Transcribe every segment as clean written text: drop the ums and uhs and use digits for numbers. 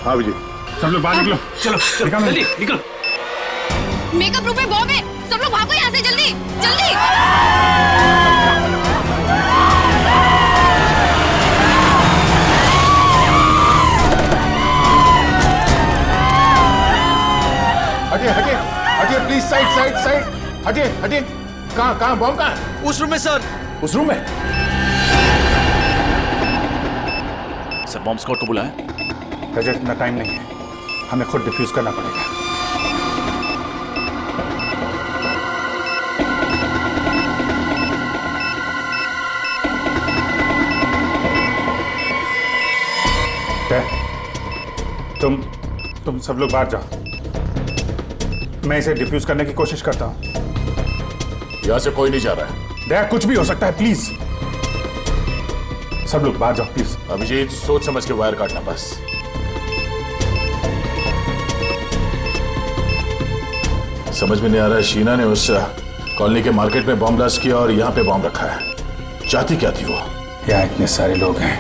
हाँ विजय, सब लोग बाहर निकलो। चलो चलो जल्दी निकलो। मेकअप रूम में बॉम्ब है, सब लोग भागो यहाँ से जल्दी जल्दी। हटिए हटिए हटिए प्लीज, साइड साइड साइड, हटिए हटिए। कहाँ बॉम्ब कहाँ है? उस रूम में सर। उस रूम में? सर बॉम्ब स्क्वाड को बुलाया। रजत, इतना टाइम नहीं है, हमें खुद डिफ्यूज करना पड़ेगा। तुम सब लोग बाहर जाओ, मैं इसे डिफ्यूज करने की कोशिश करता हूं। यहां से कोई नहीं जा रहा है। दया, कुछ भी हो सकता है, प्लीज सब लोग बाहर जाओ प्लीज। अभिजीत, सोच समझ के वायर काटना बस। समझ में नहीं आ रहा है, शीना ने उस कॉलोनी के मार्केट में बॉम्ब ब्लास्ट किया और यहाँ पे बॉम्ब रखा है। चाहती क्या थी वो? यहाँ इतने सारे लोग हैं,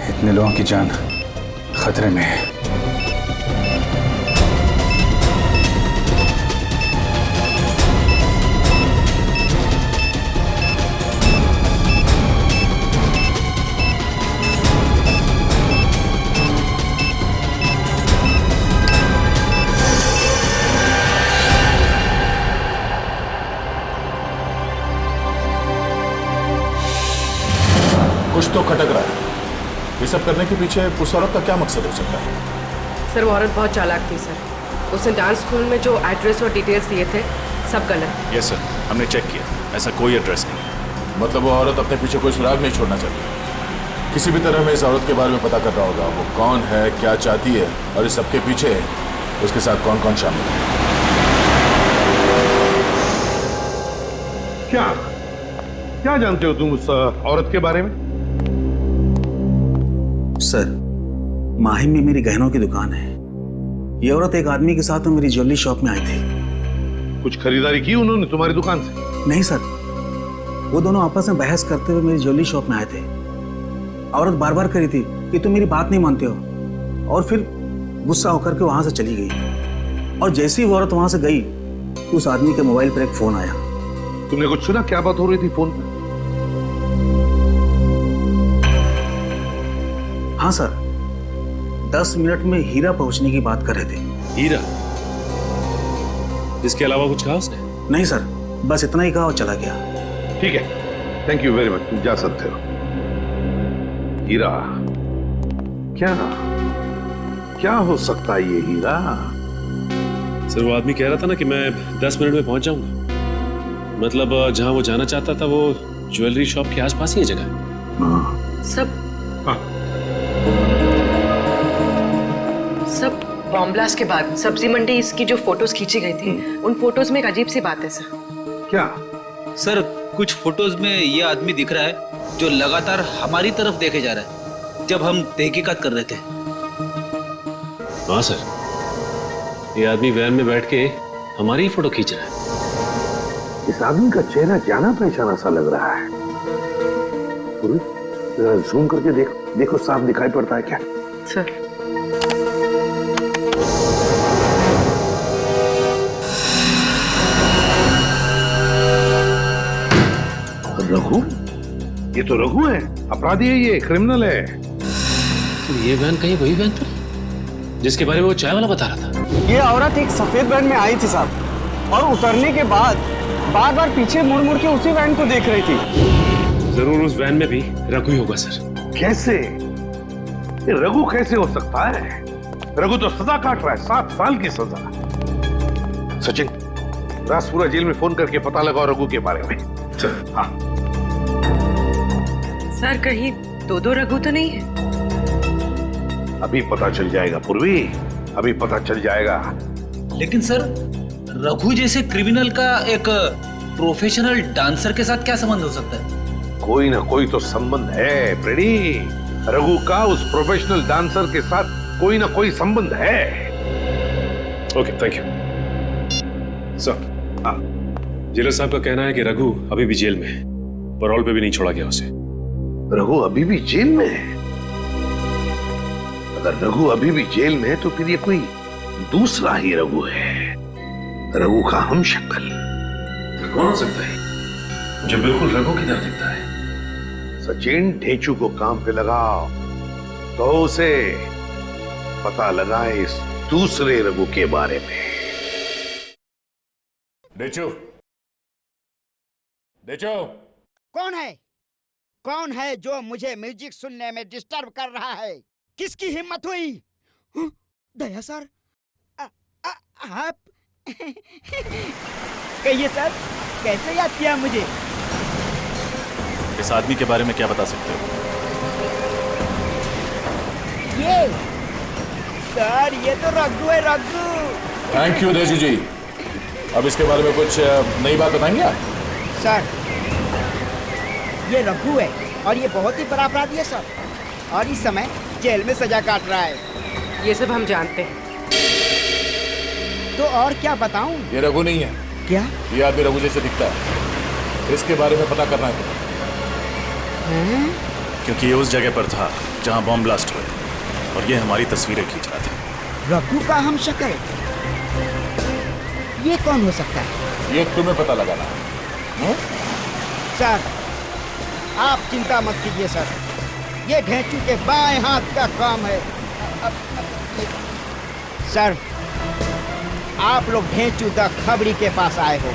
इतने लोगों की जान खतरे में है। कुछ तो खटक रहा है। ये सब करने के पीछे उस औरत का क्या मकसद हो सकता है? सर वो औरत बहुत चालाक थी सर। उसने डांस स्कूल में जो एड्रेस और डिटेल्स दिए थे सब गलत। यस सर, हमने चेक किया, ऐसा कोई एड्रेस नहीं है। मतलब वो औरत अपने पीछे कोई सुराग नहीं छोड़ना चाहती। किसी भी तरह हमें इस औरत के बारे में पता करना होगा। वो कौन है, क्या चाहती है और इस सबके पीछे उसके साथ कौन कौन शामिल है। क्या जानते हो तुम उस औरत के बारे में? सर, माहिम में मेरी गहनों की दुकान है। ये औरत एक आदमी के साथ मेरी ज्वेलरी शॉप में आई थी। कुछ खरीदारी की उन्होंने तुम्हारी दुकान से? नहीं सर, वो दोनों आपस में बहस करते हुए मेरी ज्वेलरी शॉप में आए थे। औरत बार बार कह रही थी कि तुम मेरी बात नहीं मानते हो, और फिर गुस्सा होकर के वहां से चली गई। और जैसे ही वो औरत वहां से गई, उस आदमी के मोबाइल पर एक फोन आया। तुमने कुछ सुना? क्या बात हो रही थी फोन पर? हाँ सर, 10 मिनट में हीरा पहुंचने की बात कर रहे थे। हीरा? इसके अलावा कुछ कहा उसने? नहीं सर, बस इतना ही कहा और चला गया। ठीक है, थैंक यू वेरी मच, तुम जा सकते हो। हीरा? क्या हो सकता है ये हीरा? सर वो आदमी कह रहा था ना कि मैं 10 मिनट में पहुंच जाऊंगा। मतलब जहां वो जाना चाहता था वो ज्वेलरी शॉप के आसपास ही है जगह। सब बॉम्ब ब्लास्ट के बाद सब्जी मंडी इसकी जो फोटोज खींची गई थी, उन फोटोज में एक अजीब सी बात है सर। क्या? सर कुछ फोटोज में ये आदमी दिख रहा है जो लगातार हमारी तरफ देखे जा रहा है जब हम तहकीकात कर रहे थे। हाँ सर, ये आदमी वैन में बैठ के हमारी ही फोटो खींच रहा है। इस आदमी का चेहरा जाना पहचाना सा लग रहा है। जरा जूम करके देखो साफ दिखाई पड़ता है क्या? सर रघु? ये तो रघु है, अपराधी है, ये क्रिमिनल है। तो ये वैन कहीं वही वैन तो नहीं जिसके बारे में वो चाय वाला बता रहा था? ये औरत एक सफेद वैन में आई थी साहब, और उतरने के बाद बार बार पीछे मुड़ मुड़ के उसी वैन को देख रही थी। जरूर उस वैन में भी रघु ही होगा सर। कैसे? ये रघु कैसे हो सकता है? रघु तो सजा काट रहा है, 7 साल की सजा। सचिन, राजपुरा जेल में फोन करके पता लगाओ रघु के बारे में। चल। हाँ सर, कहीं दो रघु तो नहीं है? अभी पता चल जाएगा पूर्वी, अभी पता चल जाएगा। लेकिन सर, रघु जैसे क्रिमिनल का एक प्रोफेशनल डांसर के साथ क्या संबंध हो सकता है? कोई ना कोई तो संबंध है प्रेडी। रघु का उस प्रोफेशनल डांसर के साथ कोई ना कोई संबंध है। Okay, thank you sir. Jailer साहब का कहना है कि रघु अभी भी जेल में है, पैरोल पे भी नहीं छोड़ा गया उसे। रघु अभी भी जेल में है? अगर रघु अभी भी जेल में है तो फिर ये कोई दूसरा ही रघु है, रघु का हम शक्ल। कौन हो सकता है जो बिल्कुल रघु की तरह दिखता है? सचिन, ढेंचू को काम पे लगाओ तो उसे पता लगाए इस दूसरे रघु के बारे में। डेचो, डेचो, कौन है जो मुझे म्यूजिक सुनने में डिस्टर्ब कर रहा है? किसकी हिम्मत हुई? दया सर, आप कहिए सर, कैसे याद किया मुझे? इस आदमी के बारे में क्या बता सकते हो? ये सर, ये तो रघु है, रघु। थैंक यू डेचू जी। अब इसके बारे में कुछ नई बात बताएंगे आप? सर, ये रघु है और ये बहुत ही बड़ा अपराधी है सर, और इस समय जेल में सजा काट रहा है। ये सब हम जानते हैं। तो और क्या बताऊं? ये रघु नहीं है। क्या? ये आदमी रघु जैसे दिखता है, इसके बारे में पता करना है। क्योंकि ये उस जगह पर था जहां बॉम्ब ब्लास्ट हुए और ये हमारी तस्वीरें खींच रहा था। रघु का हम शक्ल, ये कौन हो सकता है? ये तुम्हें पता लगाना है। सर, आप चिंता मत कीजिए सर, ये ढेंचू के बाएं हाथ का काम है। सर, आप लोग ढेंचू द खबरी के पास आए हो।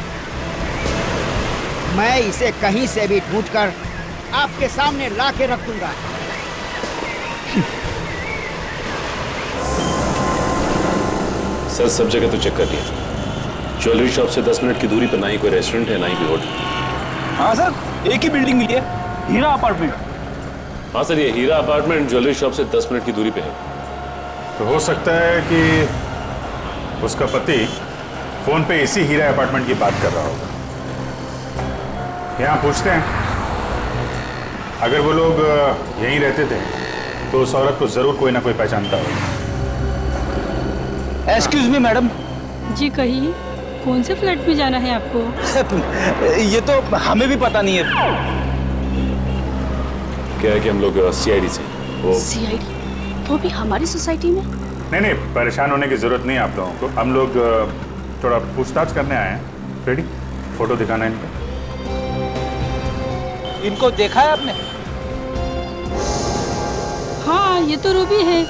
मैं इसे कहीं से भी ढूंढकर आपके सामने ला के रख दूंगा। सर, सब जगह तो चेक कर लिया। ज्वेलरी शॉप से 10 मिनट की दूरी पर ना ही कोई रेस्टोरेंट है, ना ही कोई होटल। हाँ सर, एक ही बिल्डिंग मिली है, हीरा अपार्टमेंट। हाँ सर, ये हीरा अपार्टमेंट ज्वेलरी शॉप से 10 मिनट की दूरी पे है। तो हो सकता है कि उसका पति फोन पे इसी हीरा अपार्टमेंट की बात कर रहा होगा। यहाँ पूछते हैं, अगर वो लोग यहीं रहते थे तो उस औरत को जरूर कोई ना कोई पहचानता होगा। Excuse me madam. जी कहिए, कौन से फ्लैट में जाना है आपको? ये तो हमें भी पता नहीं है। क्या है कि हम लोग सीआईडी से। सीआईडी? वो भी हमारी सोसाइटी में? नहीं, परेशान होने की जरूरत नहीं है आप लोगों को। हम लोग थोड़ा पूछताछ करने आए हैं। रेडी? फोटो दिखाना है इनको। इनको देखा है आपने? हाँ, ये तो रूबी है।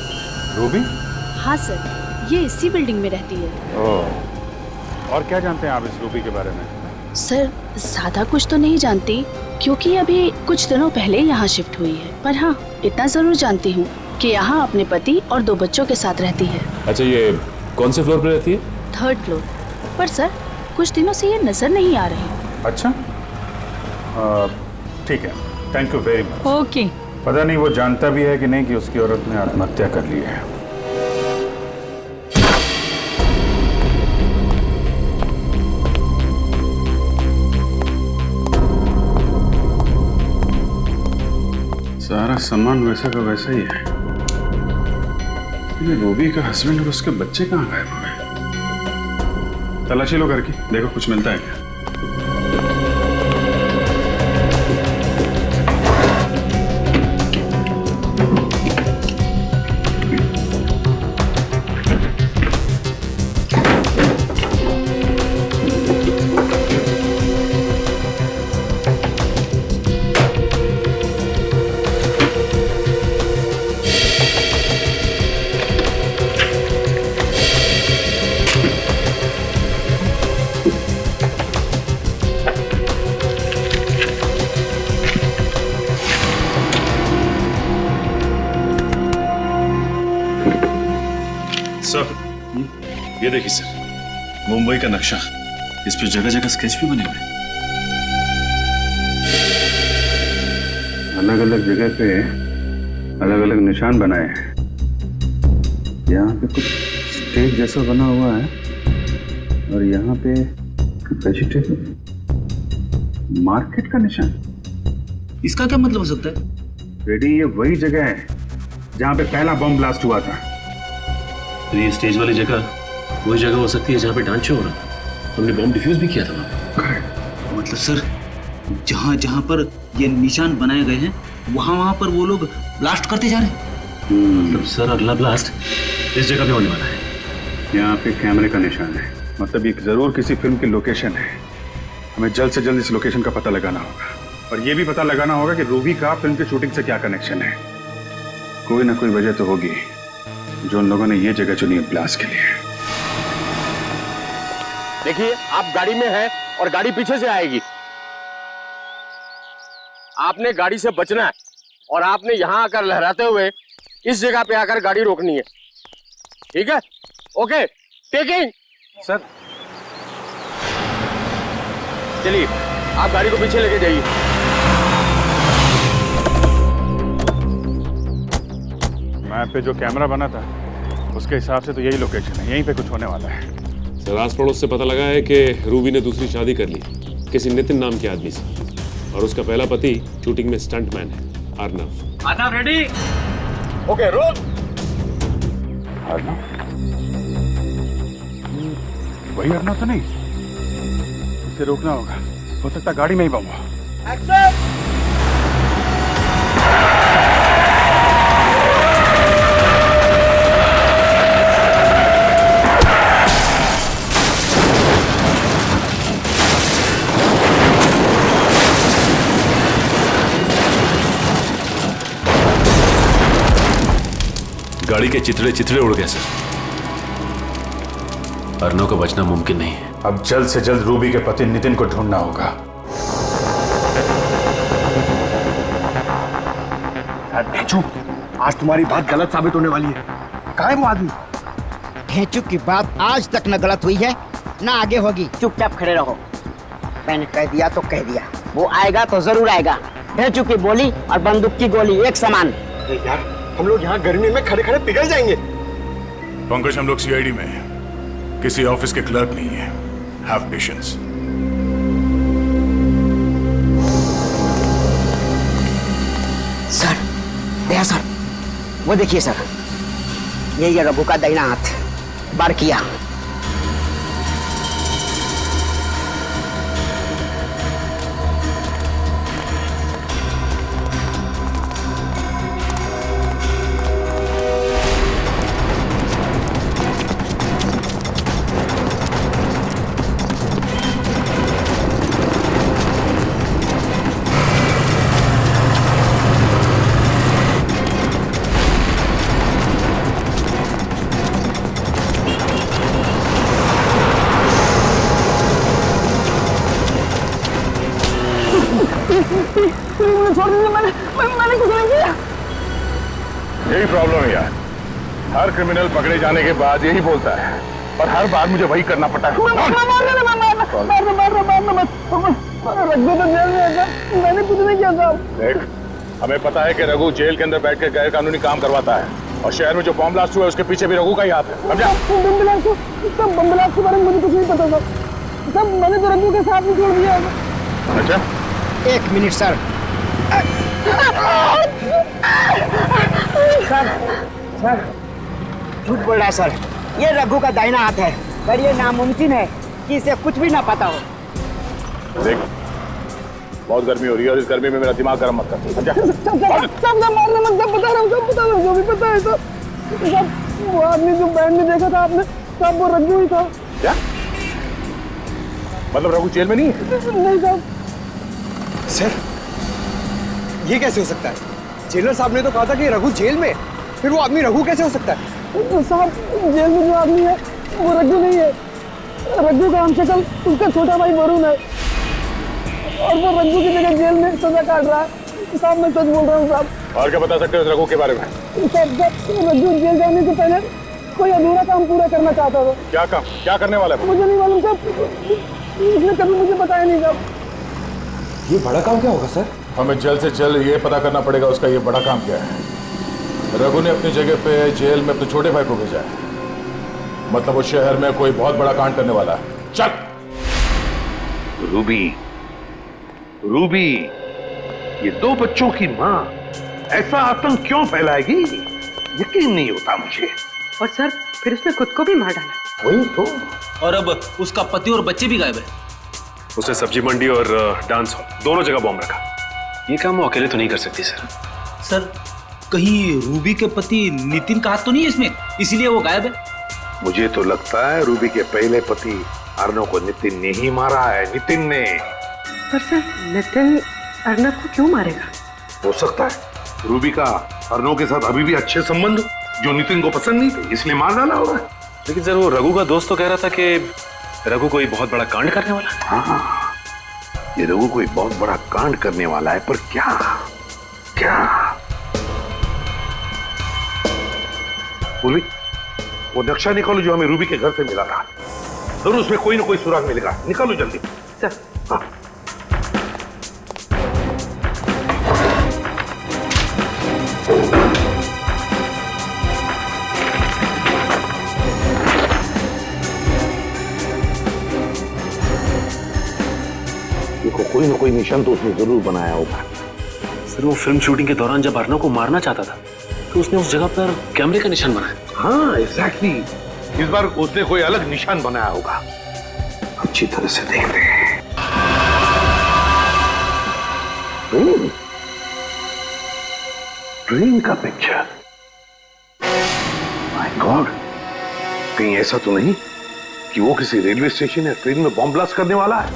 रूबी? हाँ सर, ये इसी बिल्डिंग में रहती है। ओह, और क्या जानते हैं आप इस रूबी के बारे में? सर, ज्यादा कुछ तो नहीं जानती, क्योंकि अभी कुछ दिनों पहले यहाँ शिफ्ट हुई है। पर हाँ, इतना जरूर जानती हूँ कि यहाँ अपने पति और 2 बच्चों के साथ रहती है। अच्छा, ये कौन से फ्लोर पे रहती है? 3rd floor. पर सर, कुछ दिनों से ये नजर नहीं आ रही। अच्छा, ठीक है, thank you very much. Okay. पता नहीं वो जानता भी है कि नहीं कि उसकी औरत ने आत्महत्या कर ली है। सारा सामान वैसा का वैसा ही है। रूबी का हस्बैंड और उसके बच्चे कहाँ गायब हो गए? तलाशी लो घर की, देखो कुछ मिलता है क्या। सर, ये देखिए सर, मुंबई का नक्शा। इस पे जगह जगह स्केच भी बने हुए हैं। अलग अलग जगह पे अलग अलग निशान बनाए हैं। यहाँ पे कुछ स्टेज जैसा बना हुआ है और यहाँ पे वेजिटेबल मार्केट का निशान। इसका क्या मतलब हो सकता है? रेडी, ये वही जगह है जहाँ पे पहला बम ब्लास्ट हुआ था। तो ये स्टेज वाली जगह वही जगह हो सकती है जहाँ पे डांस शो हो रहा। हमने बॉम्ब डिफ्यूज भी किया था वहाँ पे। मतलब सर, जहाँ जहाँ पर ये निशान बनाए गए हैं वहाँ वहाँ पर वो लोग ब्लास्ट करते जा रहे हैं। मतलब सर अगला ब्लास्ट इस जगह पे होने वाला है। यहाँ पे कैमरे का निशान है, मतलब ये जरूर किसी फिल्म की लोकेशन है। हमें जल्द से जल्द इस लोकेशन का पता लगाना होगा और ये भी पता लगाना होगा कि रूबी का फिल्म की शूटिंग से क्या कनेक्शन है। कोई ना कोई वजह तो होगी जो उन लोगों ने ये जगह चुनी है ब्लास्ट के लिए। देखिए, आप गाड़ी में हैं और गाड़ी पीछे से आएगी। आपने गाड़ी से बचना है और आपने यहां आकर लहराते हुए इस जगह पे आकर गाड़ी रोकनी है, ठीक है? Okay, taking. सर चलिए, आप गाड़ी को पीछे लेके जाइए। मैप पे जो कैमरा बना था उसके हिसाब से तो यही लोकेशन है, यहीं पे कुछ होने वाला है। सर आस पड़ोस से पता लगा है कि रूबी ने दूसरी शादी कर ली किसी नितिन नाम के आदमी से, और उसका पहला पति शूटिंग में स्टंटमैन है, Arnav. Arnav ready? Okay, roll. Arnav? वही अर्नव तो नहीं? इसे रोकना होगा, हो सकता गाड़ी में ही बम हो। एक्शन! गाड़ी के चिथड़े चिथड़े उड़ गए सर। अर्नव का बचना मुमकिन नहीं है। अब जल्द से जल्द रूबी के पति नितिन को ढूंढना होगा। ढेंचू, आज तुम्हारी बात गलत साबित होने वाली है। कहाँ है वो आदमी? ढेंचू की बात आज तक न गलत हुई है ना आगे होगी। चुपचाप खड़े रहो। मैंने कह दिया तो कह दिया, वो आएगा तो जरूर आएगा। ढेंचू की बोली और बंदूक की गोली एक समान। यार, हम लोग यहाँ गर्मी में खड़े खड़े पिघल जाएंगे। पंकज, हम लोग सीआईडी में हैं, किसी ऑफिस के क्लर्क नहीं है। Have patience. Sir, Daya sir, वो देखिए सर, ये रघु का दाहिना हाथ बार किया। मैंने कुछ नहीं किया। यही प्रॉब्लम है यार, हर क्रिमिनल पकड़े जाने के बाद यही बोलता है, पर हर बार मुझे वही करना पड़ता है। मैंने कुछ नहीं किया साहब। देख, हमें पता है कि रघु जेल के अंदर बैठ कर गैर कानूनी काम करवाता है, और शहर में जो बम ब्लास्ट हुआ है उसके पीछे भी रघु का ही हाथ है। समझा? बम ब्लास्ट के बारे में मुझे कुछ नहीं पता सब मैंने तो रघु के साथ ही छोड़ दिया। अच्छा, एक मिनट सर। सर, झूठ बोल रहा है सर। ये रघु का दाहिना हाथ है, पर ये नामुमकिन है कि इसे कुछ भी ना पता हो। देख, बहुत गर्मी हो रही है और इस गर्मी में मेरा दिमाग गर्म मत कर। समझा? सब मारने मत, सब बता रहा हूँ, सब बता रहा हूँ, जो भी पता है सब। वो आदमी जो बैंड में देखा था आपने, सब वो रघु ही था। क्या मतलब? रघु जेल में नहीं है? नहीं साहब। सर, ये कैसे हो सकता है? जेलर साहब ने तो कहा था कि रघु जेल में, फिर वो आदमी रघु कैसे हो सकता है? साहब, जेल में जो आदमी है वो रघु नहीं है। रघु का हमशक्ल उसका छोटा भाई वरुण है, और वो रघु की जगह जेल में सजा काट रहा है। साहब, मैं सच बोल रहा हूँ साहब। और क्या बता सकते हो रघु के बारे में? साहब, रघु जेल जाने से पहले कोई अधूरा काम पूरा करना चाहता था। क्या काम? क्या करने वाला है? मुझे नहीं मालूम साहब, उसने कभी मुझे बताया नहीं साहब। ये बड़ा काम क्या होगा सर? हमें जल्द से जल्द ये पता करना पड़ेगा उसका ये बड़ा काम क्या है। रघु ने अपनी जगह पे जेल में अपने छोटे भाई को भेजा है, मतलब वो शहर में कोई बहुत बड़ा कांड करने वाला है। चल। रूबी, रूबी, ये दो बच्चों की मां ऐसा आतंक क्यों फैलाएगी? यकीन नहीं होता मुझे। और सर, फिर उसने खुद को भी मार डाला। वही तो। और अब उसका पति और बच्चे भी गायब है। उसने सब्जी मंडी और डांस हॉल दोनों जगह बॉम्ब रखा। ये काम वो अकेले तो नहीं कर सकती सर। सर, कहीं रूबी के पति नितिन का हाथ तो नहीं है इसमें, इसीलिए वो गायब है? मुझे तो लगता है रूबी के पहले पति अर्णव को नितिन ने ही मारा है, नितिन ने। पर सर नितिन अर्णव को क्यों मारेगा? हो सकता है रूबी का अर्णव के साथ अभी भी अच्छे संबंध जो नितिन को पसंद नहीं थे, इसलिए मार डाला होगा। लेकिन सर वो रघु का दोस्त तो कह रहा था कि रघु कोई बहुत बड़ा कांड करने वाला है। हाँ, ये रघु कोई बहुत बड़ा कांड करने वाला है, पर क्या क्या? बोली वो नक्शा निकालो जो हमें रूबी के घर से मिला था, जरूर उसमें कोई ना कोई सुराग मिलेगा, निकालो जल्दी। सर। हाँ। देखो कोई ना कोई निशान तो उसने जरूर बनाया होगा। सर वो फिल्म शूटिंग के दौरान जब अर्णव को मारना चाहता था तो उसने उस जगह पर कैमरे का निशान बनाया। हाँ एग्जैक्टली, इस बार उसने कोई अलग निशान बनाया होगा। अच्छी तरह से देखते हैं। ट्रेन का पिक्चर। माय गॉड, कहीं ऐसा तो नहीं कि वो किसी रेलवे स्टेशन या ट्रेन में बॉम्ब ब्लास्ट करने वाला है?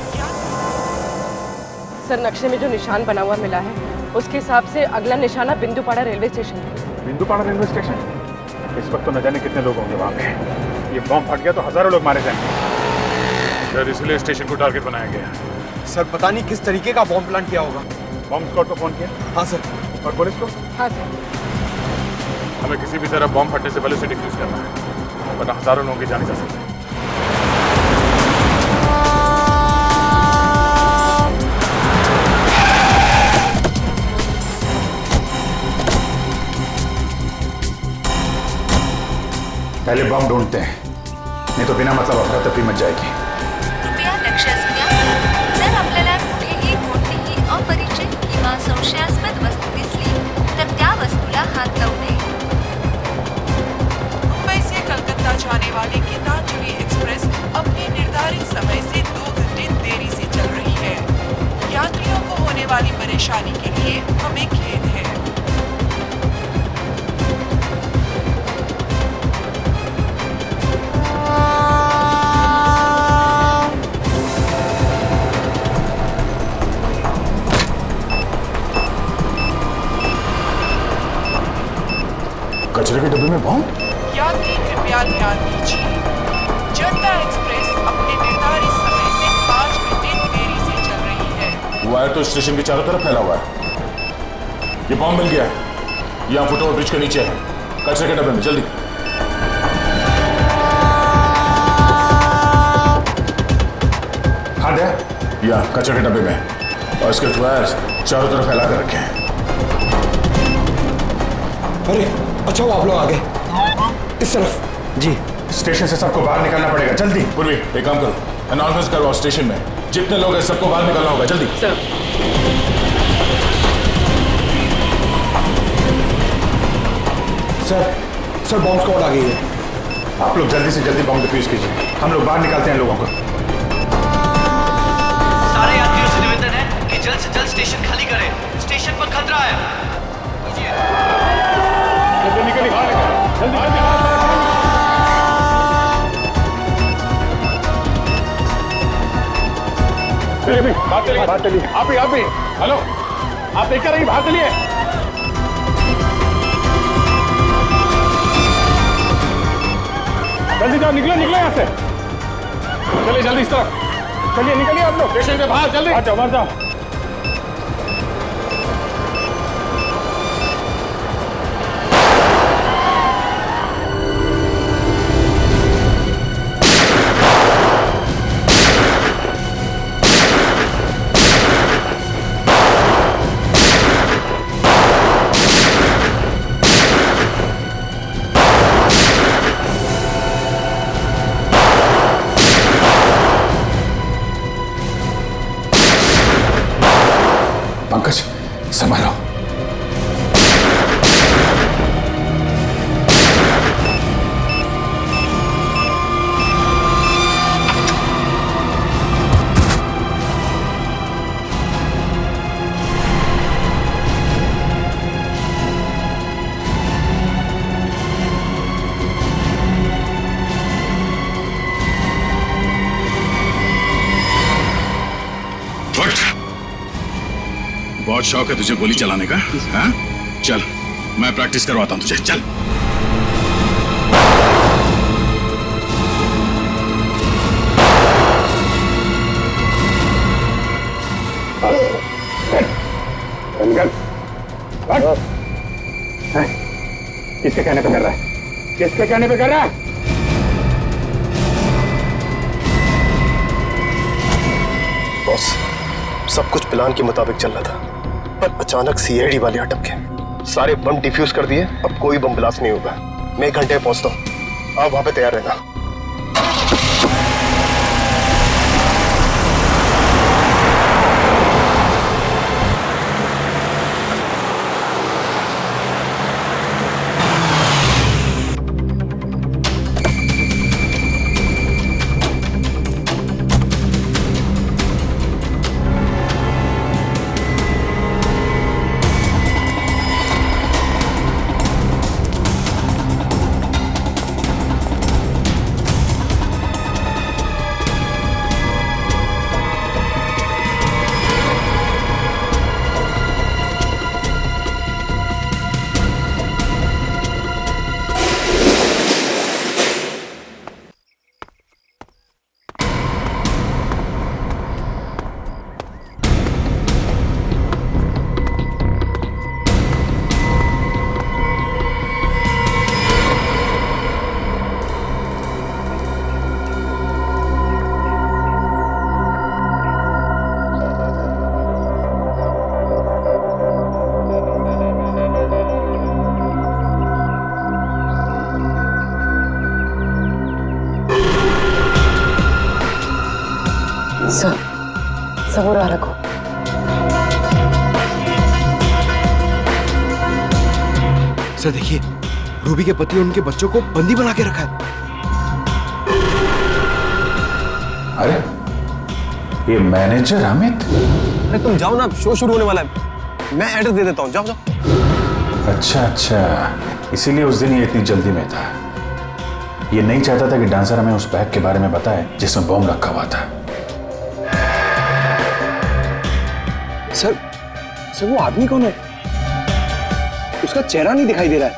सर नक्शे में जो निशान बना हुआ मिला है उसके हिसाब से अगला निशाना बिंदुपाड़ा रेलवे स्टेशन है। बिंदुपाड़ा रेलवे स्टेशन? इस वक्त तो न जाने कितने लोग होंगे वहां पे। ये बॉम्ब फट गया तो हजारों लोग मारे जाएंगे। सर इसलिए स्टेशन को टारगेट बनाया गया। सर पता नहीं किस तरीके का बॉम्ब प्लांट किया होगा। बॉम्ब स्क्वाड को फोन किया? हाँ सर। और पुलिस को? हाँ सर। हमें किसी भी तरह बॉम्ब फटने से पहले उसे डिफ्यूज करना है, वरना हजारों लोगों की जान जा सकती है। पहले बॉम्ब ढूंढते हैं, नहीं तो बिना मतलब अफरा-तफरी मच जाएगी। कृपया लक्ष असू द्या। जर आपल्याला कुठेही कोणतीही अपरिचित किंवा संशयास्पद वस्तू दिसली तर त्या वस्तूला हात लावू नये। मुंबई से कलकत्ता जाने वाली गीतांजलि एक्सप्रेस अपने निर्धारित समय से 2 घंटे देरी से चल रही है। यात्रियों को होने वाली परेशानी के लिए हमें खेद है। कचरे के डब्बे में बॉम्ब? यात्री कृपया ध्यान दीजिए, जनता एक्सप्रेस अपने निर्धारित समय से 5 घंटे देरी से चल रही है। वायर तो स्टेशन के चारों तरफ फैला हुआ है। ये बॉम्ब मिल गया है, यहाँ फुटओवर ब्रिज के नीचे है, कचरे के डब्बे में। जल्दी। हाँ दे, यहाँ कचरे के डब्बे में, और इसके वायर चारों तरफ फैला कर रखे हैं। अरे अच्छा वो आप लोग आ गए। इस तरफ। जी। स्टेशन से सबको बाहर निकलना पड़ेगा, जल्दी। पूर्वी एक काम करो, अनाउंसमेंट करवाओ स्टेशन में, जितने लोग हैं सबको बाहर निकलना होगा, जल्दी। सर। सर बॉम्ब स्क्वाड आ गई है। आप लोग जल्दी से जल्दी बॉम्ब डिफ्यूज कीजिए, हम लोग बाहर निकालते हैं लोगों को। सारे यात्रियों से निवेदन है कि जल्द से जल्द स्टेशन खाली करें, स्टेशन पर खतरा है। निकलिए बाहर, जल्दी जल्दी। बात चलिए। आप ही हेलो, आप देखकर रहिए, बाहर चलिए। जल्दी जाओ, निकलो यहाँ से। चलिए जल्दी इस तरफ, चलिए निकलिए आप लोग स्टेशन के बाहर, जल्दी बाहर जाओ। बहुत शौक है तुझे गोली चलाने का, हाँ? चल मैं प्रैक्टिस करवाता हूँ तुझे, चल। किसके कहने पे कर रहा है? किसके कहने पे कर रहा है? बॉस, सब कुछ प्लान के मुताबिक चल रहा था, पर अचानक सीआईडी वाले अटक गए। सारे बम डिफ्यूज कर दिए, अब कोई बम ब्लास्ट नहीं होगा। मैं 1 घंटे में पहुंचता हूं, आप वहां पे तैयार रहना। सबूर रखो। सर देखिए, रूबी के पति और उनके बच्चों को बंदी बना के रखा है। अरे ये मैनेजर अमित। अरे तुम जाओ ना, शो शुरू होने वाला है। मैं एड्रेस दे देता हूँ, जाओ जाओ। अच्छा, इसीलिए उस दिन ये इतनी जल्दी में था। ये नहीं चाहता था कि डांसर हमें उस बैग के बारे में बताए जिसमें बम रखा हुआ था। सर वो आदमी कौन है? उसका चेहरा नहीं दिखाई दे रहा है।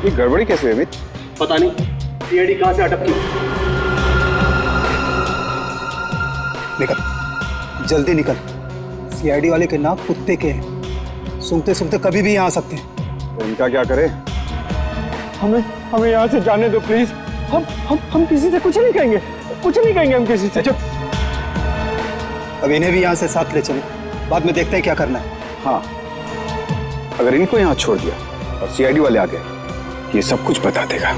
ये गड़बड़ी कैसे हुई अमित? पता नहीं, सीआईडी कहां से अटक की। निकल, जल्दी निकल। सीआईडी वाले के नाक कुत्ते के हैं, सूंघते सूंघते कभी भी यहाँ आ सकते हैं। तो इनका क्या करे? हमें यहाँ से जाने दो प्लीज। हम किसी से कुछ नहीं कहेंगे, कुछ नहीं कहेंगे हम किसी से। अब इन्हें भी यहाँ से साथ ले चलो, बाद में देखते हैं क्या करना है। हाँ, अगर इनको यहाँ छोड़ दिया और सीआईडी वाले आ गए, ये सब कुछ बता देगा।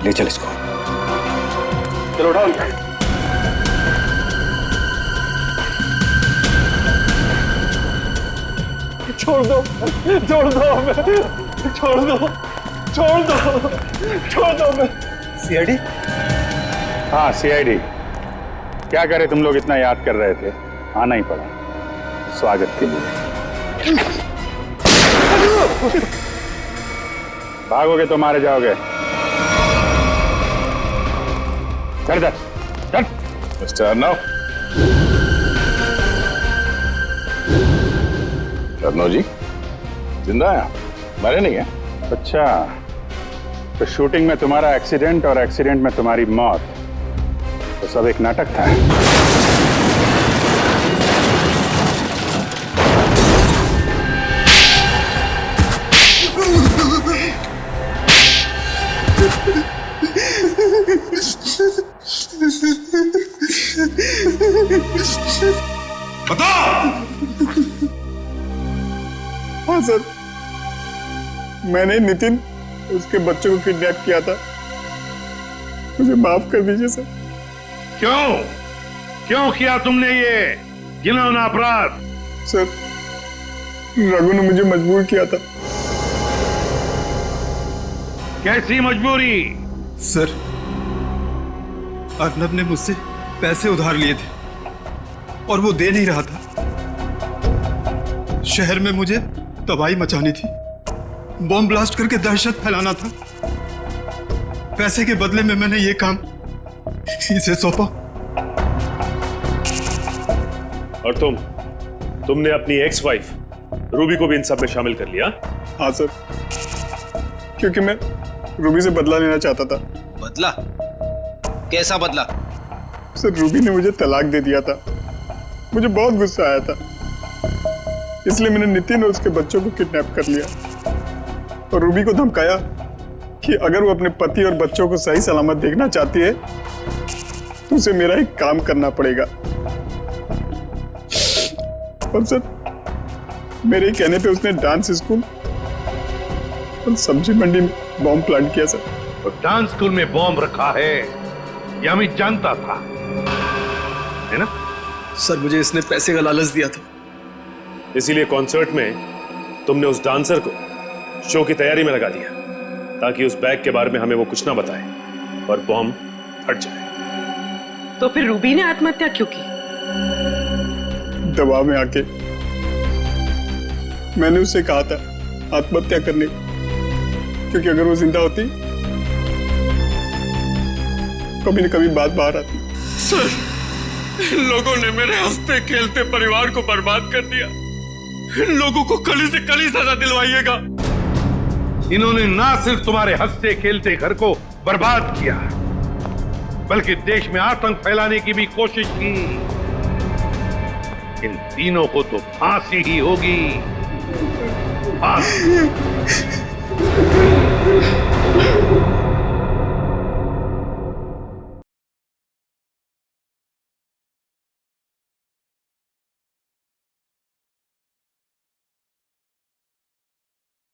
ले चल इसको। चलो उठाओ। छोड़ दो हमें, छोड़ दो हमें। सीआईडी? हाँ सीआईडी। क्या करे, तुम लोग इतना याद कर रहे थे, आना ही पड़ा स्वागत के लिए। भागोगे तो मारे जाओगे। चल मिस्टर अर्नव। अर्नव जी जिंदा है? मरे नहीं है? अच्छा, तो शूटिंग में तुम्हारा एक्सीडेंट और एक्सीडेंट में तुम्हारी मौत, तो सब एक नाटक था। बता। हाँ सर, मैंने नितिन उसके बच्चों को किडनैप किया था। मुझे माफ कर दीजिए सर। क्यों किया तुमने ये घिनौना अपराध? सर, रघु ने मुझे मजबूर किया था। कैसी मजबूरी? सर, अर्नब ने मुझसे पैसे उधार लिए थे और वो दे नहीं रहा था। शहर में मुझे तबाही मचानी थी, बॉम्ब ब्लास्ट करके दहशत फैलाना था। पैसे के बदले में मैंने ये काम इसे सौंपा। और तुमने अपनी एक्स वाइफ रूबी को भी इन सब में शामिल कर लिया? हाँ सर, क्योंकि मैं रूबी से बदला लेना चाहता था। बदला? कैसा बदला? सर, रूबी ने मुझे तलाक दे दिया था। मुझे बहुत गुस्सा आया था, इसलिए मैंने नितिन और उसके बच्चों को किडनैप कर लिया और रूबी को धमकाया कि अगर वो अपने पति और बच्चों को सही सलामत देखना चाहती है तो उसे मेरा एक काम करना पड़ेगा। और सर, मेरे कहने पे उसने डांस स्कूल और सब्जी मंडी में बॉम्ब प्लांट किया सर। तो डांस स्कूल में बॉम्ब रखा है यह मैं जानता था, है ना? सर, मुझे इसने पैसे का लालच दिया था, इसीलिए कॉन्सर्ट में तुमने उस डांसर को शो की तैयारी में लगा दिया ताकि उस बैग के बारे में हमें वो कुछ ना बताए और बॉम्ब फट जाए। तो फिर रूबी ने आत्महत्या क्यों की? दबाव में आके मैंने उससे कहा था आत्महत्या करने, क्योंकि अगर वो जिंदा होती कभी न कभी बात बाहर आती। सर, इन लोगों ने मेरे हंसते खेलते परिवार को बर्बाद कर दिया। इन लोगों को कड़ी से कड़ी सजा दिलवाइएगा। इन्होंने ना सिर्फ तुम्हारे हंसते खेलते घर को बर्बाद किया, बल्कि देश में आतंक फैलाने की भी कोशिश की। इन तीनों को तो फांसी ही होगी। फांसी।